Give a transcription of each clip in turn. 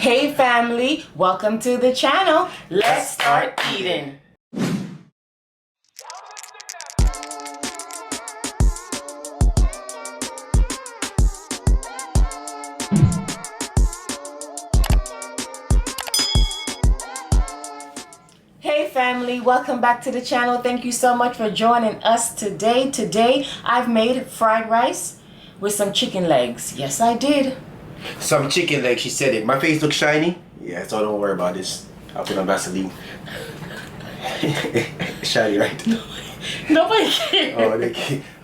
Hey family, welcome to the channel. Let's start eating. Hey family, welcome back to the channel. Thank you so much for joining us today. Today I've made fried rice with some chicken legs. Yes, I did. Some chicken legs, she said it. My face looks shiny. Yeah, so don't worry about this. I'll put on Vaseline. Shiny, right? Nobody cares. Oh,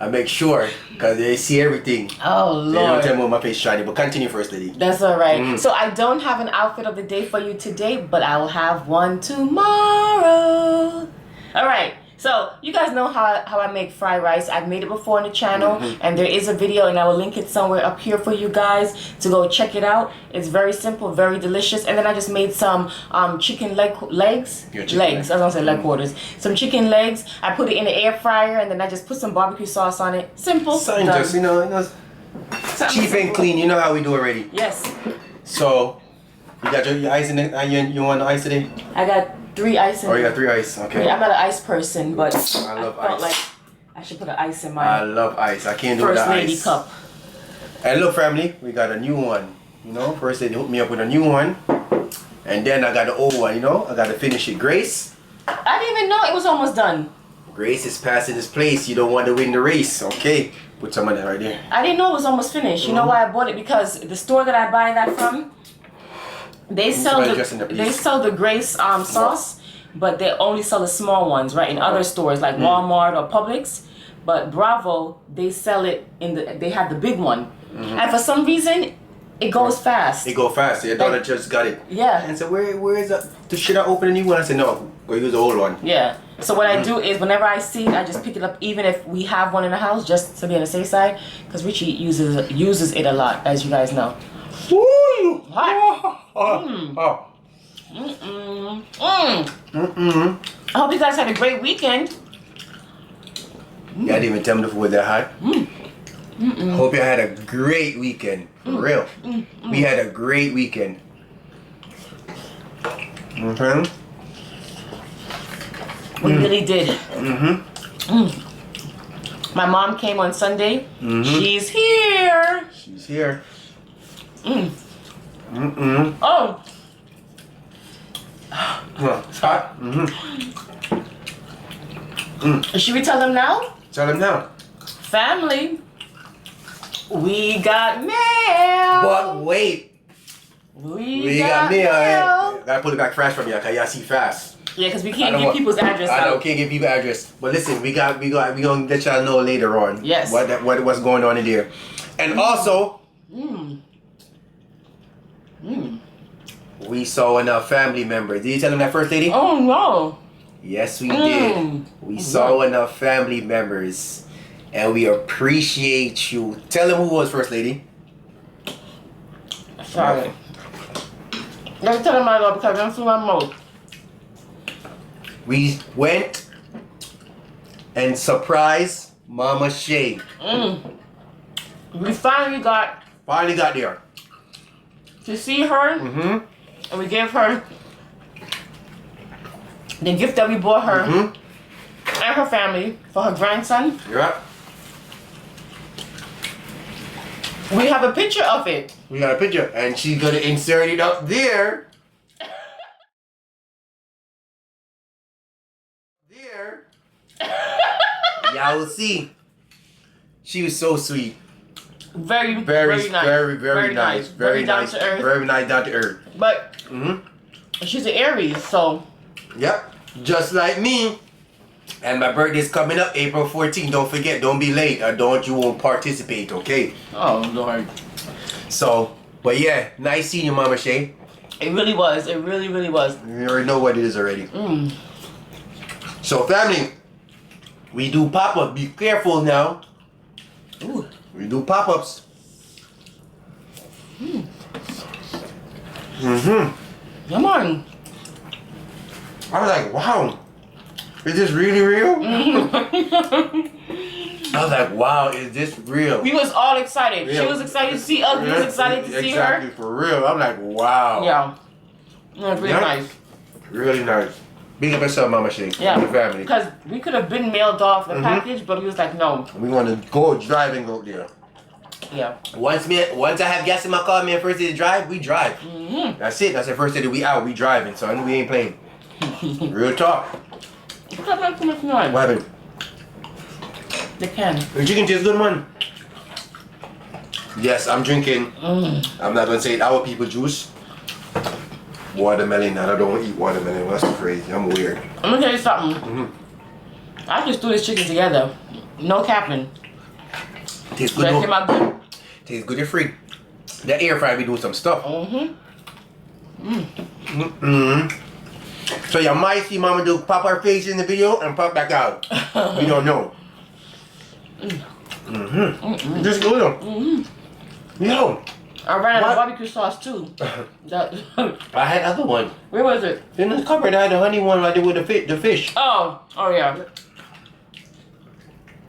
I make sure because they see everything. Oh Lord. They don't tell me my face shiny, but continue first, lady. That's all right. So I don't have an outfit of the day for you today, but I will have one tomorrow. All right. So you guys know how I make fried rice. I've made it before on the channel, and there is a video, and I will link it somewhere up here for you guys to go check it out. It's very simple, very delicious. And then I just made some chicken legs. I was gonna say leg quarters. Some chicken legs. I put it in the air fryer, and then I just put some barbecue sauce on it. Simple. Something just, you know, cheap and clean. You know how we do already. Yes. So you got your ice in it. You want the ice today? I got 3 ice in it. Oh, you got 3 ice. Okay. Yeah, I'm not an ice person, but I love felt ice. like I should put an ice in my I love ice. I can't do without First Lady ice. cup. And look, family, we got a new one. You know, first lady hooked me up with a new one, and then I got the old one. You know, I got to finish it. Grace. I didn't even know it was almost done. Grace is passing this place. You don't want to win the race. Okay, put some of that right there. I didn't know it was almost finished. You know why I bought it? Because the store that I buy that from, they sell the Grace sauce, but they only sell the small ones, right? In other stores like Walmart or Publix. But Bravo, they sell it they have the big one. And for some reason, it goes fast. It go fast. Your daughter just got it. Yeah. And said, where is that? Should I open a new one? I said, no, go use the old one. Yeah. So what I do is whenever I see it, I just pick it up, even if we have one in the house, just to be on the safe side, because Richie uses it a lot, as you guys know. Woo! Hot. I hope you guys had a great weekend. You didn't even tell me the food was that hot. Hope you had a great weekend. For real. We had a great weekend. Okay? We really did. My mom came on Sunday. She's here. She's here. Oh. It's hot. Should we tell them now? Tell them now. Family, we got mail. But wait. We got mail. Gotta put it back fresh from you, cause y'all see fast. Yeah, because we can't give people's address I out. know, can't give people address. But listen, we gonna let y'all know later on. Yes. What's going on in there. And also, we saw enough family members. Did you tell them that, First Lady? Oh no. Yes, we did. We saw enough family members, and we appreciate you. Tell them who was First Lady. Sorry. Let me tell them my love because I'm through my mouth. We went and surprised Mama Shay. We finally got there. to see her, and we gave her the gift that we bought her and her family for her grandson. Yeah. We have a picture of it. We got a picture, and she's gonna insert it up there. Y'all will see. She was so sweet. Very nice. Very nice. Very down to earth. Very nice, down to earth. But she's an Aries, so. Yep. Just like me. And my birthday's coming up, April 14th. Don't forget, don't be late, or you won't participate, okay? Oh Lord. So, but yeah, nice seeing you, Mama Shay. It really was. It really was. You already know what it is already. So, family, we do pop-up. Be careful now. Ooh. We do pop-ups. Come on. I was like, wow. Is this really real? I was like, wow, is this real? We was all excited. Yeah. She was excited to see us. We was excited to see her. Exactly, for real. I'm like, wow. Yeah. It was really nice. Really nice. Big up yourself, Mama Shay. Yeah. And the family. Because we could have been mailed off the package, but we was like, no. We want to go driving out there. Yeah. Once I have gas in my car, man, first day to drive, we drive. That's it. That's the first day that we out, we driving. So I know we ain't playing. Real talk. Stop making too much noise. What happened? They can. The chicken tastes good, man. Yes, I'm drinking. I'm not gonna say it. Our people juice. Watermelon. I don't eat watermelon. That's crazy. I'm weird. I'm gonna tell you something. I just threw this chicken together. No capping. Tastes good. That Though. came out good. Tastes good and free. That air fryer be doing some stuff. So you might see Mama do pop her face in the video and pop back out. We don't know. Just good though. Yo. I ran out of barbecue sauce too. I had other one. Where was it? In the cupboard, I had the honey one I did with the fish. Oh yeah.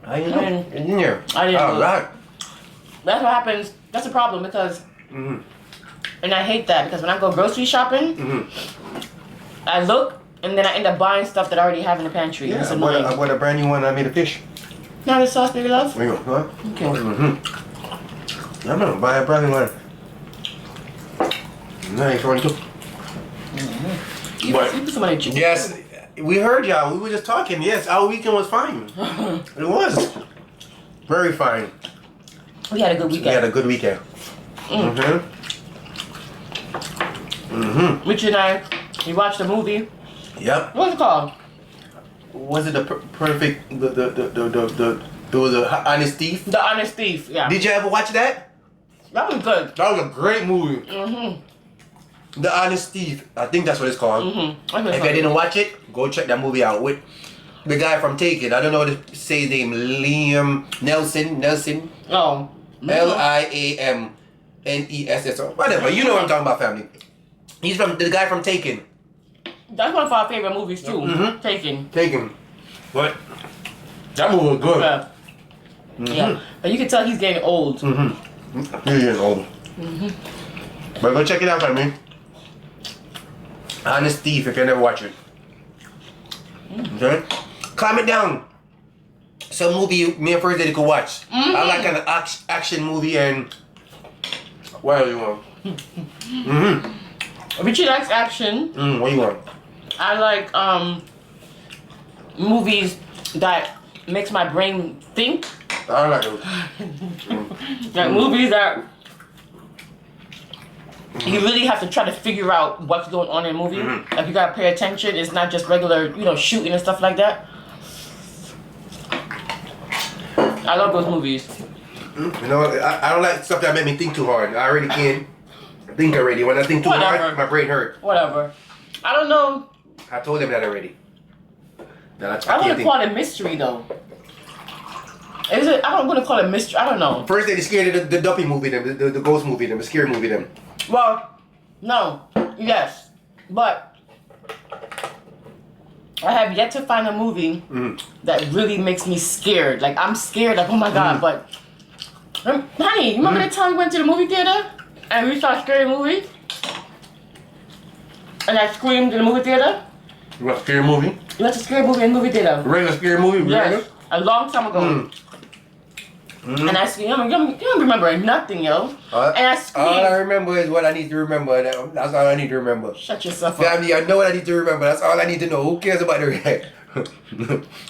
I didn't know. It's in there. I didn't know. Right. That's what happens. That's a problem because, and I hate that because when I go grocery shopping, I look and then I end up buying stuff that I already have in the pantry. Yeah, It's I annoying. bought a brand new one. I made a fish. Now the sauce, baby love. There you go. Huh? Okay. I'm gonna buy a brand new one. Nice one too. You put some on your chicken. Yes, we heard y'all. We were just talking. Yes, our weekend was fine. It was very fine. We had a good weekend. We had a good weekend. Richard and I, we watched a movie. Yep. What's it called? Was it the perfect the Honest Thief? The Honest Thief. Yeah. Did you ever watch that? That was good. That was a great movie. The Honest Thief. I think that's what it's called. If you didn't watch it, go check that movie out with the guy from Taken. I don't know what to say his name. Liam Nelson. Oh. Liamness or whatever. You know what I'm talking about, family. He's from the guy from Taken. That's one of our favorite movies too. Taken. What? That movie was good. Yeah. Yeah. But you can tell he's getting old. He's getting old. But go check it out, family. Honest Thief, if you never watch it. Okay? Comment down some movie me and First Lady could watch. I like an action movie and what else you want? Richie likes action. What you want? I like movies that makes my brain think. I like those. Like movies that you really have to try to figure out what's going on in a movie. Like you gotta pay attention. It's not just regular, shooting and stuff like that. I love those movies. You know, I don't like stuff that make me think too hard. I already can think already. When I think too hard, my brain hurts. Whatever. I don't know. I told them that already. That I wouldn't call it mystery though. Is it? I don't want to call it mystery. I don't know. First they scared of the Duppy movie, them, the ghost movie, them, the scary movie, them. Well, no. Yes. But I have yet to find a movie that really makes me scared. Like, I'm scared, like, oh my God, but... honey, you remember the time we went to the movie theater? And we saw a scary movie? And I screamed in the movie theater? You want a scary movie? You watched a scary movie in the movie theater? A regular scary movie? Yes. A long time ago. And I screamed, you don't remember nothing, yo. And I screamed. All I remember is what I need to remember. That's all I need to remember. Shut yourself up. Family, I know what I need to remember. That's all I need to know. Who cares about the rest? Want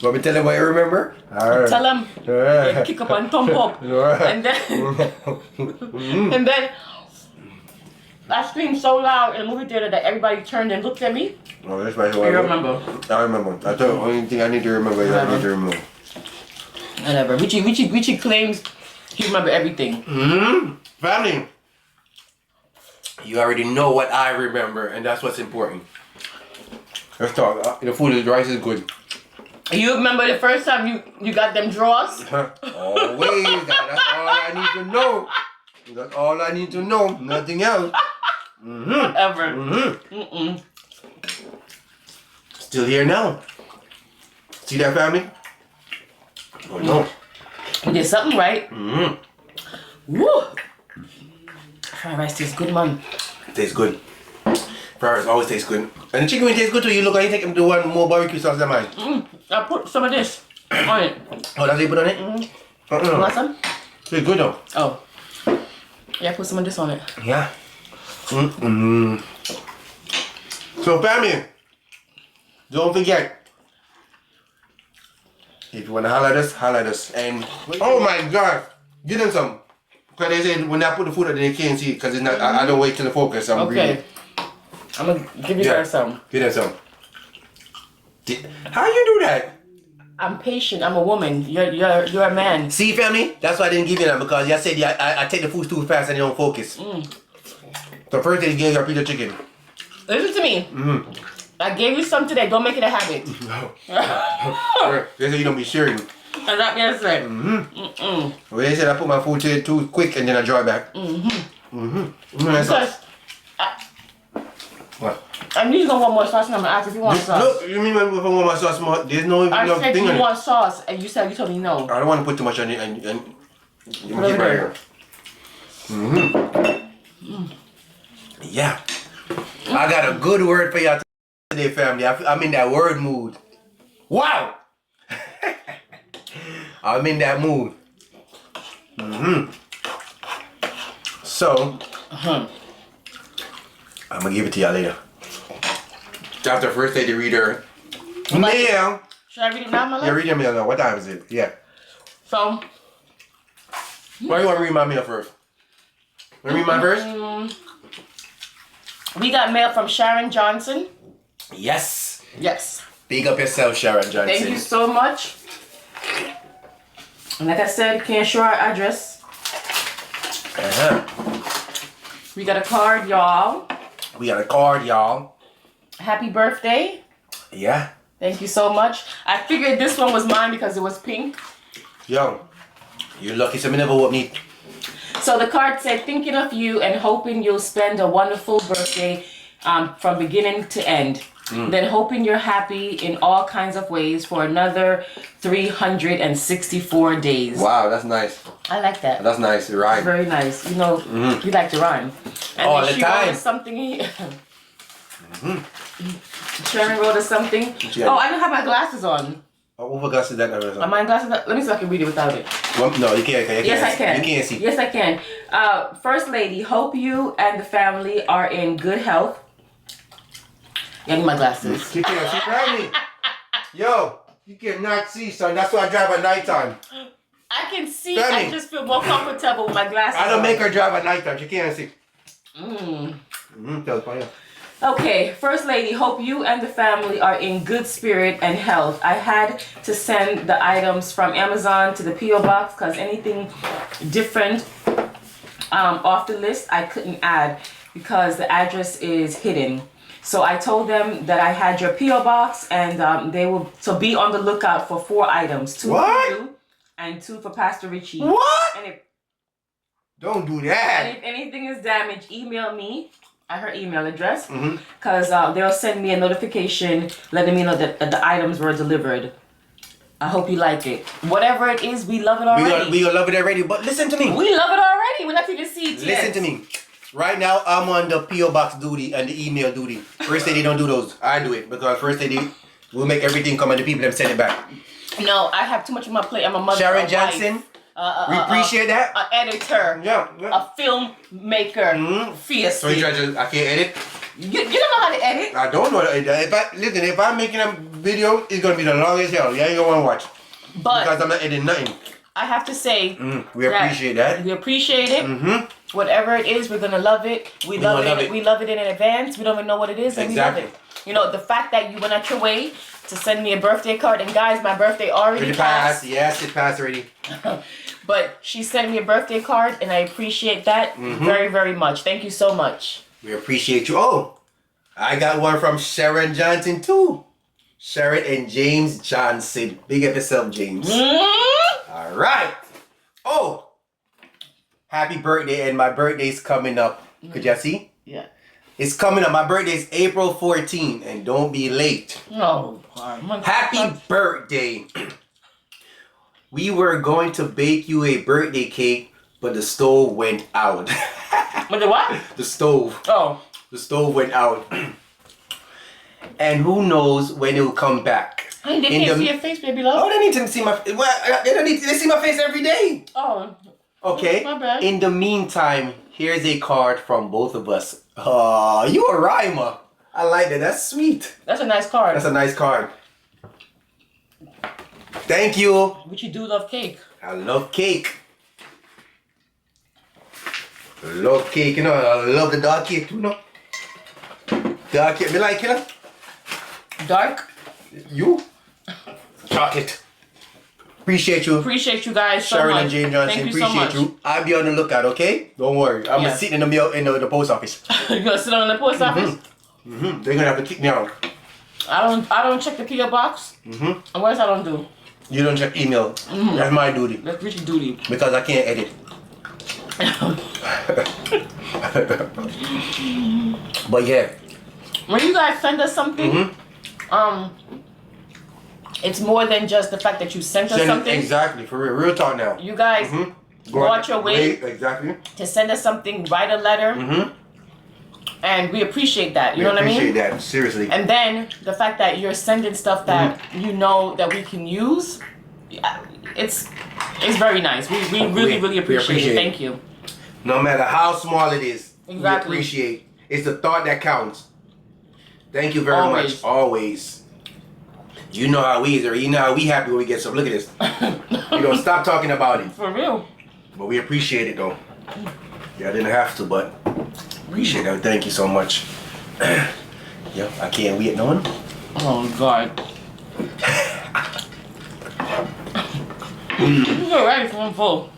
me to tell them what you remember? Right. Tell them. Right. Kick up and thumb up. Right. And then... and then... I screamed so loud in the movie theater that everybody turned and looked at me. Oh, that's right. I remember. I remember. That's the only thing I need to remember. I need to remember. Whatever. Richie claims he remember everything. Family. You already know what I remember, and that's what's important. Let's talk. The food is rice is good. You remember the first time you got them drawers? Always. That's all I need to know. That's all I need to know. Nothing else. Ever. Still here now. See that, family? Oh no. We did something right. Mm-hmm. Woo! Fried rice tastes good, man. Tastes good. Fried rice always tastes good. And the chicken wing tastes good too. You look like you take them to one more barbecue sauce than mine. I put some of this on it. Oh, that's what you put on it? You want some? Tastes good though. Oh. Yeah, put some of this on it. Yeah. So family, don't forget, if you want to holler at us. And oh my God, get them some. Because they said when I put the food up, they can't see it because it's not. I don't wait till the focus. I'm Okay. I'm gonna give you guys some. Get them some. How you do that? I'm patient. I'm a woman. You're a man. See, family, that's why I didn't give you that because you said I take the food too fast and they don't focus. So first they gave you a piece of chicken. Listen to me. I gave you some today. Don't make it a habit. They said you don't be sharing. And that being said. Well, they said I put my food too quick and then I draw it back. Because What? I knew you gonna want more sauce, and I'm gonna ask if you want sauce. Look, you mean if I want my sauce more? There's no I said thing you on want sauce, and you told me no. I don't want to put too much on it and you keep Put it right there. here. Yeah. I got a good word for y'all today, family. I'm in that word mood. Wow! I'm in that mood. So, I'm gonna give it to y'all later. After first day to read her mail. Should I read it now, my love? Yeah, read your mail now. What time is it? Yeah. So, Why do you want to read my mail first? Want to read mine first? we got mail from Sharon Johnson. Yes. Yes. Big up yourself, Sharon Johnson. Thank you so much. And like I said, can't show our address. We got a card, y'all. We got a card, y'all. Happy birthday. Yeah. Thank you so much. I figured this one was mine because it was pink. Yo, you're lucky some never woke me. So the card said, thinking of you and hoping you'll spend a wonderful birthday from beginning to end. Then hoping you're happy in all kinds of ways for another 364 days. Wow, that's nice. I like that. That's nice. Right. Very nice. You know, you like to rhyme. And All then the she time. wrote us something here. Sharon wrote us something. Yeah. Oh, I don't have my glasses on. Oh, what glasses that? Are my glasses? Let me see if I can read it without it. Well, no, you can't. Yes, I can. You can't see. Yes, I can. First lady, hope you and the family are in good health. Yeah, I need my glasses. You can't see, family. Yo, you cannot see, son. That's why I drive at nighttime. I can see. Family. I just feel more comfortable with my glasses. I don't on. make her drive at nighttime. She can't see. Okay, First Lady, hope you and the family are in good spirit and health. I had to send the items from Amazon to the P.O Box because anything different off the list I couldn't add because the address is hidden. So I told them that I had your P.O Box and they will be on the lookout for 4 items. 2 What? for you and 2 for Pastor Richie. What? And Don't do that. if anything is damaged, email me at her email address because they'll send me a notification letting me know that the items were delivered. I hope you like it. Whatever it is, we love it already. We love it already. But listen to me. We love it already. We're not even see it yet. Listen to me. Right now, I'm on the P.O. Box duty and the email duty. First lady don't do those. I do it because first lady will make everything come and the people them send it back. No, I have too much on my plate. I'm a mother. Sharon a Johnson, wife, we appreciate that. An editor. Yeah. A filmmaker. Fierce. So you try to, I can't edit? You don't know how to edit. I don't know how to edit. If I'm making a video, it's going to be the longest hell. You ain't going to want to watch. But because I'm not editing nothing. I have to say, we appreciate that. We appreciate it. Whatever it is, we're gonna love it. We love it. We love it in advance. We don't even know what it is, and we love it. You know, the fact that you went out your way to send me a birthday card, and guys, my birthday already passed. Yes, it passed already. But she sent me a birthday card, and I appreciate that very, very much. Thank you so much. We appreciate you. Oh, I got one from Sharon Johnson too. Sharon and James Johnson. Big up yourself, James. All right. Oh, happy birthday, and my birthday's coming up. Could y'all see? Yeah. It's coming up. My birthday is April 14th, and don't be late. No. Happy birthday. We were going to bake you a birthday cake, but the stove went out. But the what? The stove. Oh. The stove went out. And who knows when it will come back. Hey, they can't see your face, baby love. Oh, they need to see my face. Well, they don't need to see my face every day. Oh. Okay. My bad. In the meantime, here's a card from both of us. Oh, you a rhymer. I like that. That's sweet. That's a nice card. That's a nice card. Thank you. But you do love cake. I love cake. I love cake, you know. I love the dark cake, you know. Dark cake. Me like it, you know. Dark? You? Chocolate. Appreciate you. Appreciate you guys so Sharon much. and Jane Johnson, Thank you so appreciate much. you. I'll be on the lookout, okay? Don't worry. I'm gonna sit in the post office. You gonna sit on the post office? They're gonna have to kick me out. I don't check the P.O box. And what else I don't do? You don't check email. That's my duty. That's Rich's duty. Because I can't edit. But yeah. When you guys send us something, it's more than just the fact that you sent us something. Exactly, for real. Real talk now. You guys go out your way exactly. to send us something, write a letter, and we appreciate that. You know what I mean? We appreciate that, seriously. And then the fact that you're sending stuff that you know that we can use, it's very nice. We really appreciate it. Thank you. No matter how small it is, Exactly. we appreciate. It's the thought that counts. Thank you very much. Always. You know how we is, or you know how we happy when we get some. Look at this. You don't stop talking about it. For real. But we appreciate it though. Yeah, I didn't have to, but appreciate it. Thank you so much. Yeah, I can't wait no one. Oh God. You're right, I'm full.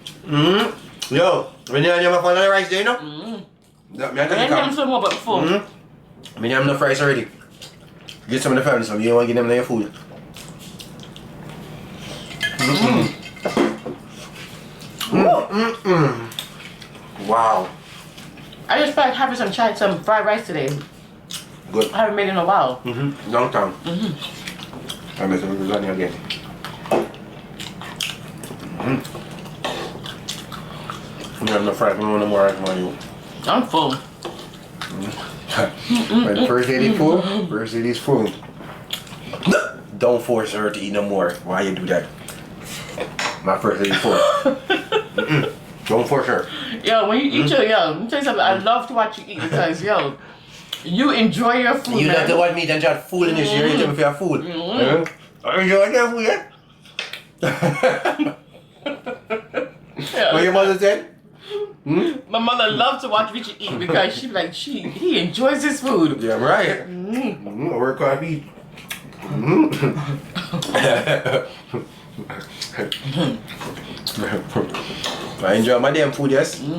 Yo, when you have fun on the rice there, you know? I didn't have some more, but full. I mean, you have enough rice already. Get some of the family, so you don't want to give them their food. Wow. I just felt like having some fried rice today. Good. I haven't made it in a while. Long time. I made some lasagna again. You have enough rice, no more rice for you. I'm full. When the first lady full, first lady's full. Don't force her to eat no more. Why you do that? My first lady's full. Don't force her. Yo, when you eat let me tell you something. I love to watch you eat because, yo, you enjoy your food, You man. like to watch me than just fool in this year. You tell me if you're fool. I enjoy that food, yeah? What your mother said? My mother loves to watch Richard eat because she be like, he enjoys his food. Yeah, right. I work hard to eat. I enjoy my damn food, yes. Do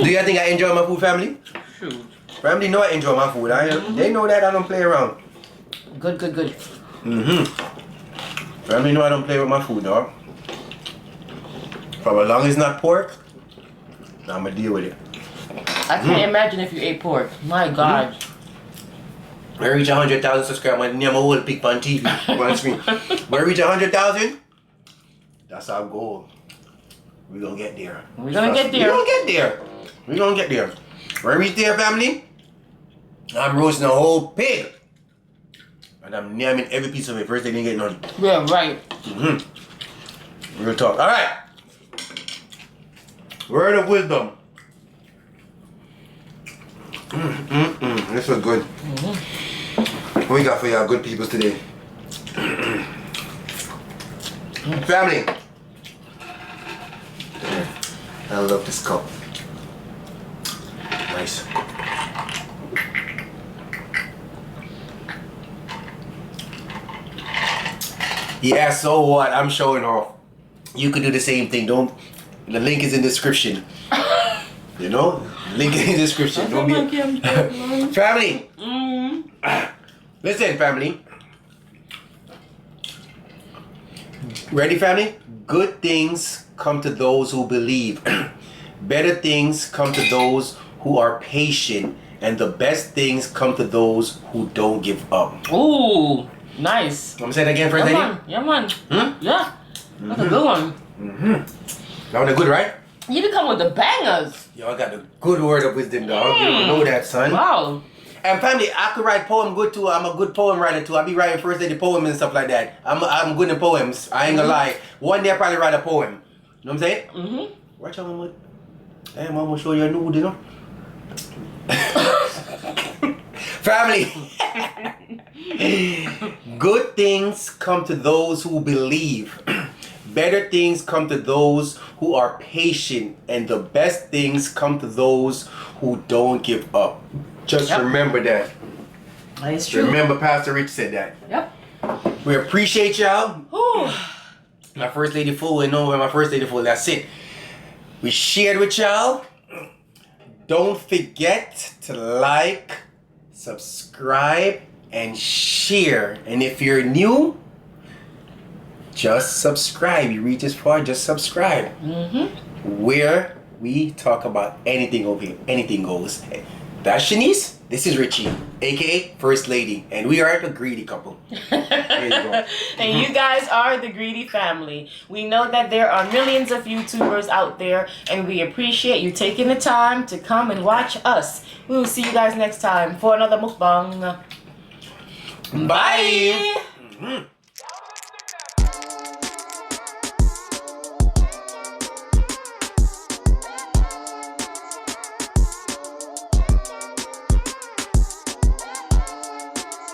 you think I enjoy my food, family? Shoot. Family know I enjoy my food. They know that I don't play around. Good. Family know I don't play with my food, dog. For as long as it's not pork, I'm gonna deal with it. I can't imagine if you ate pork. My God. When I reach 100,000 subscribers, my name will pick on TV, on screen. When I reach 100,000, that's our goal. We're gonna get there. We're gonna get there. We're gonna get there. We're gonna get there. When I reach there, family, I'm roasting a whole pig. And I'm naming every piece of it. First, they didn't get none. Yeah, right. Real talk. All right. Word of wisdom. This was good. What we got for y'all good people today? Family. I love this cup. Nice. Yeah, so what? I'm showing off. You could do the same thing. Don't. The link is in the description. You know? Link in the description. Don't be. Family. Listen, family. Ready, family? Good things come to those who believe. Better things come to those who are patient. And the best things come to those who don't give up. Ooh. Nice. I'm saying it again, first lady. Yeah, man. Hmm? Yeah. That's a good one. That was good, right? You be coming with the bangers. Yo, I got the good word of wisdom, dog. You don't know that, son. Wow. And family, I could write poem good too. I'm a good poem writer too. I be writing first lady poems and stuff like that. I'm good in poems. I ain't gonna lie. One day I probably write a poem. You know what I'm saying? Watch out, mama. Damn, I'm gonna show you a nude, you know. Family. Good things come to those who believe. Better things come to those who are patient, and the best things come to those who don't give up. Just remember that. That is true. Remember Pastor Rich said that. Yep. We appreciate y'all. Ooh. My first lady fool, we know where my first lady fool, that's it. We shared with y'all. Don't forget to like, subscribe, and share. And if you're new, just subscribe. You reach this far, just subscribe. Where we talk about anything over here, anything goes. That's Shanice. This is Richie, aka First Lady, and we are the Greedy Couple. There you go. And you guys are the Greedy family. We know that there are millions of YouTubers out there, and we appreciate you taking the time to come and watch us. We will see you guys next time for another mukbang. Bye.